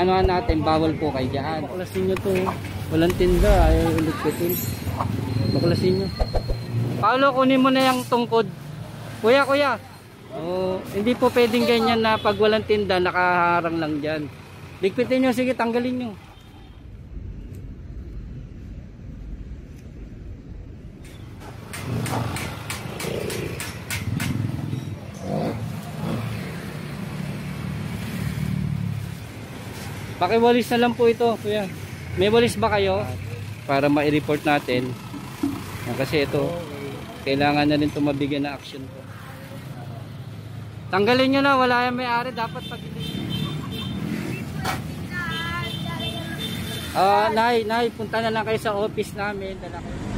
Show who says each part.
Speaker 1: ano natin, bawal po kayo dyan. Baklasin nyo to. Walang tinda, ayaw ulit kitin. Baklasin nyo. Paolo, kunin mo na yung tungkod. Kuya, kuya. Oh, hindi po pwedeng ganyan na pag walang tinda, nakaharang lang dyan. Ligpitin nyo, sige, tanggalin nyo. Pakiwalis na lang po ito, kuya. May walis ba kayo? Para ma-report natin. Kasi ito, kailangan na rin ito mabigyan na action po. Tanggalin nyo na, wala yung may-ari. Dapat pag... Nay, punta na lang kayo sa office namin. Dala kayo.